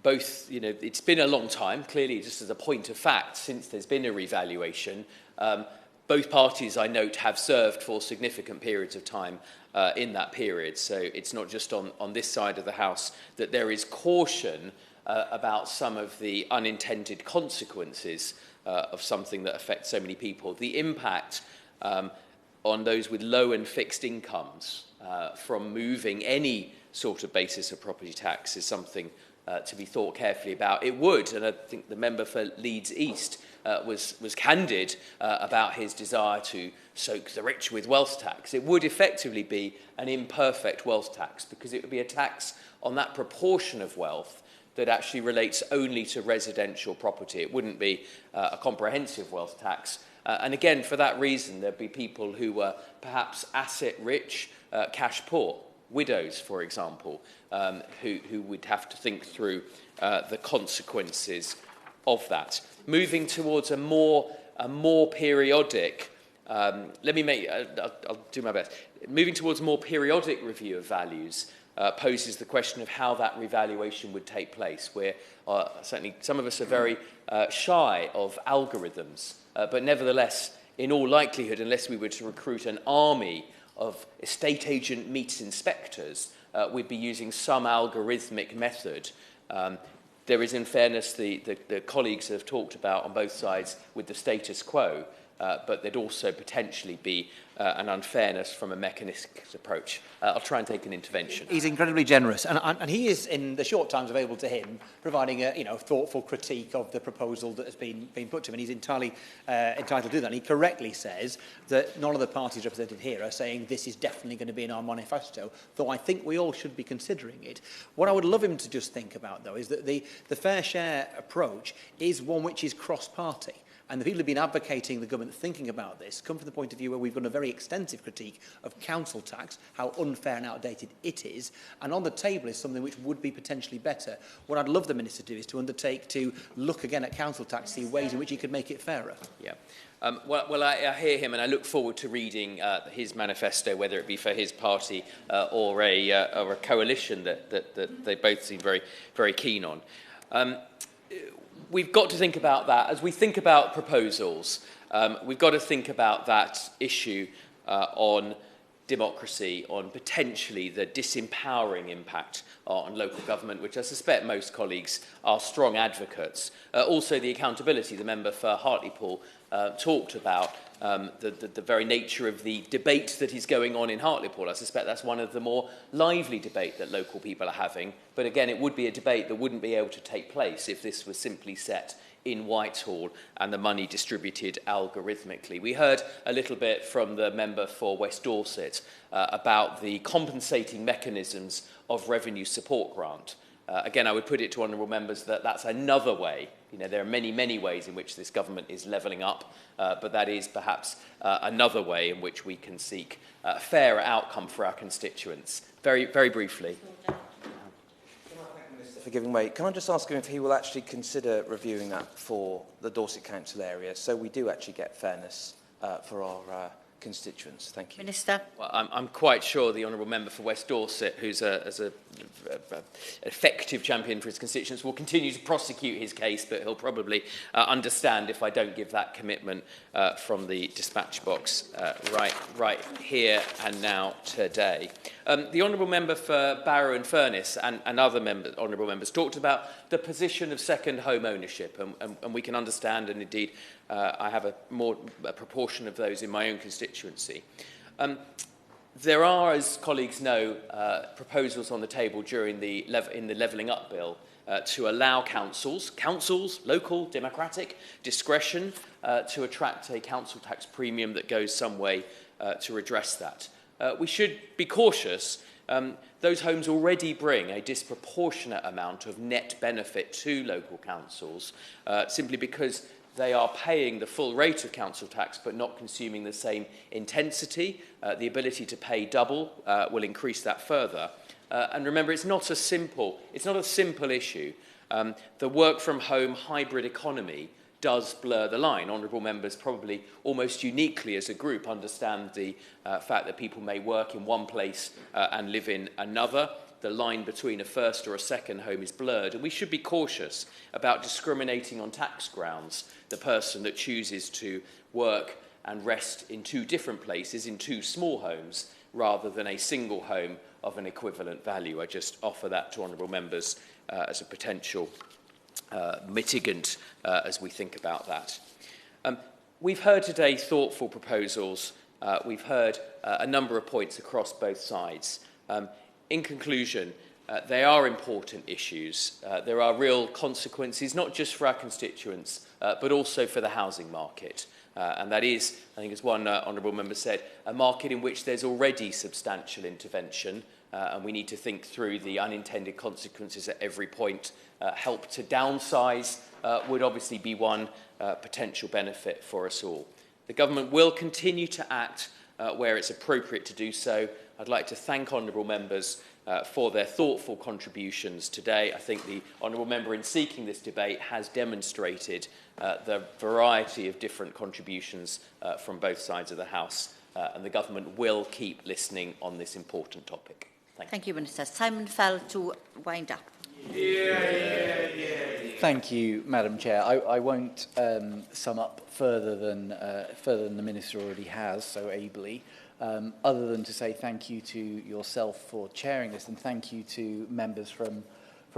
Speaker 16: Both, you know, it's been a long time, clearly, just as a point of fact, since there's been a revaluation. Both parties, I note, have served for significant periods of time in that period. So it's not just on this side of the House that there is caution about some of the unintended consequences of something that affects so many people. The impact on those with low and fixed incomes from moving any sort of basis of property tax is something to be thought carefully about. It would, and I think the member for Leeds East was candid about his desire to soak the rich with wealth tax. It would effectively be an imperfect wealth tax because it would be a tax on that proportion of wealth that actually relates only to residential property. It wouldn't be a comprehensive wealth tax. And again, for that reason, there'd be people who were perhaps asset rich, cash poor, widows, for example, who would have to think through the consequences of that. Moving towards a more periodic, I'll do my best. Moving towards a more periodic review of values poses the question of how that revaluation would take place, where certainly some of us are very shy of algorithms, but nevertheless, in all likelihood, unless we were to recruit an army of estate agent meets inspectors, we'd be using some algorithmic method. There is, in fairness, the colleagues have talked about on both sides with the status quo, but there'd also potentially be an unfairness from a mechanistic approach. I'll try and take an intervention.
Speaker 5: He's incredibly generous, and he is, in the short times available to him, providing a thoughtful critique of the proposal that has been put to him, and he's entirely entitled to do that. And he correctly says that none of the parties represented here are saying this is definitely going to be in our manifesto, though I think we all should be considering it. What I would love him to just think about, though, is that the fair share approach is one which is cross-party. And the people who have been advocating the government thinking about this come from the point of view where we've done a very extensive critique of council tax, how unfair and outdated it is, and on the table is something which would be potentially better. What I'd love the Minister to do is to undertake to look again at council tax, see ways in which he could make it fairer.
Speaker 16: Yeah. Well, I hear him, and I look forward to reading his manifesto, whether it be for his party or a coalition that they both seem very, very keen on. We've got to think about that. As we think about proposals, we've got to think about that issue on democracy, on potentially the disempowering impact on local government, which I suspect most colleagues are strong advocates. Also the accountability. The member for Hartlepool talked about the very nature of the debate that is going on in Hartlepool. I suspect that's one of the more lively debate that local people are having. But again, it would be a debate that wouldn't be able to take place if this was simply set in Whitehall and the money distributed algorithmically. We heard a little bit from the member for West Dorset about the compensating mechanisms of revenue support grant. Again, I would put it to honourable members that that's another way. You know, there are many, many ways in which this government is levelling up, but that is perhaps another way in which we can seek a fairer outcome for our constituents. Very, very briefly.
Speaker 11: For giving way. Can I just ask him if he will actually consider reviewing that for the Dorset Council area, so we do actually get fairness for our constituents? Thank you.
Speaker 1: Minister.
Speaker 16: Well, I'm quite sure the honourable member for West Dorset, who's an effective champion for his constituents, will continue to prosecute his case, but he'll probably understand if I don't give that commitment from the dispatch box right here and now today. The honourable member for Barrow-in-Furness and other honourable members talked about the position of second home ownership, and we can understand, and indeed I have a proportion of those in my own constituency. There are, as colleagues know, proposals on the table in the Levelling Up Bill to allow councils, local, democratic, discretion to attract a council tax premium that goes some way to redress that. We should be cautious. Those homes already bring a disproportionate amount of net benefit to local councils simply because they are paying the full rate of council tax but not consuming the same intensity. The ability to pay double will increase that further. And remember, it's not a simple issue. The work-from-home hybrid economy does blur the line. Honourable members probably almost uniquely as a group understand the fact that people may work in one place and live in another. The line between a first or a second home is blurred, and we should be cautious about discriminating on tax grounds the person that chooses to work and rest in two different places, in two small homes, rather than a single home of an equivalent value. I just offer that to honourable members as a potential mitigant as we think about that. We've heard today thoughtful proposals. We've heard a number of points across both sides. In conclusion, they are important issues. There are real consequences, not just for our constituents, but also for the housing market. And that is, I think as one honourable member said, a market in which there's already substantial intervention, and we need to think through the unintended consequences at every point. Help to downsize would obviously be one potential benefit for us all. The government will continue to act where it's appropriate to do so. I'd like to thank honourable members for their thoughtful contributions today. I think the honourable member in seeking this debate has demonstrated the variety of different contributions from both sides of the House, and the government will keep listening on this important topic.
Speaker 1: Thank you, Minister. Simon Fell to wind up.
Speaker 2: Thank you, Madam Chair. I won't sum up further than the Minister already has so ably, other than to say thank you to yourself for chairing this, and thank you to members from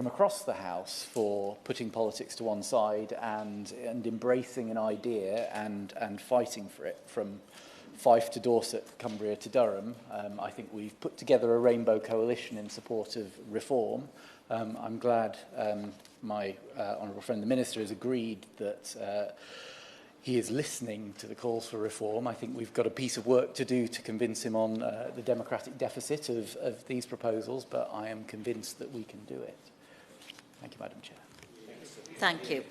Speaker 2: across the House for putting politics to one side and embracing an idea and fighting for it, from Fife to Dorset, Cumbria to Durham. I think we've put together a rainbow coalition in support of reform. I'm glad my honourable friend the Minister has agreed that he is listening to the calls for reform. I think we've got a piece of work to do to convince him on the democratic deficit of these proposals, but I am convinced that we can do it. Thank you, Madam Chair.
Speaker 1: Thank you.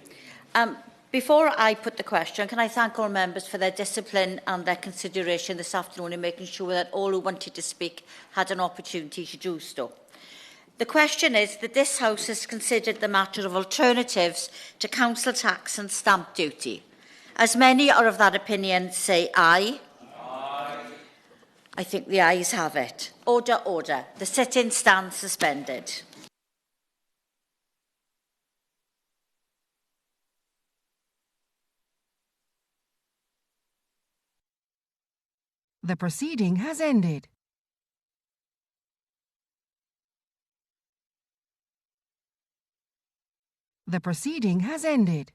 Speaker 1: Before I put the question, can I thank all members for their discipline and their consideration this afternoon in making sure that all who wanted to speak had an opportunity to do so. The question is that this House has considered the matter of alternatives to council tax and stamp duty. As many are of that opinion, say aye. Aye. I think the ayes have it. Order, order. The sit-in stands suspended.
Speaker 17: The proceeding has ended. The proceeding has ended.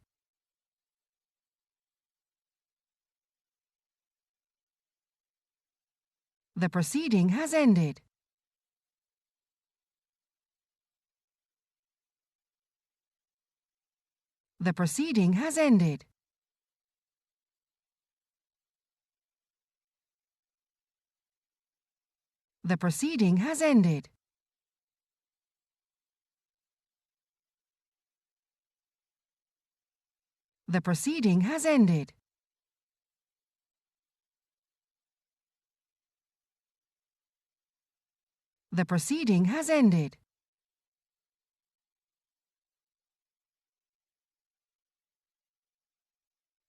Speaker 17: The proceeding has ended. The proceeding has ended. The proceeding has ended. The proceeding has ended. The proceeding has ended.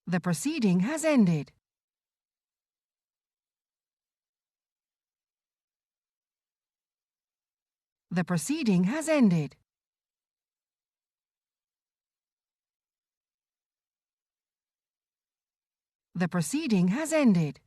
Speaker 17: The proceeding has ended. The proceeding has ended. The proceeding has ended.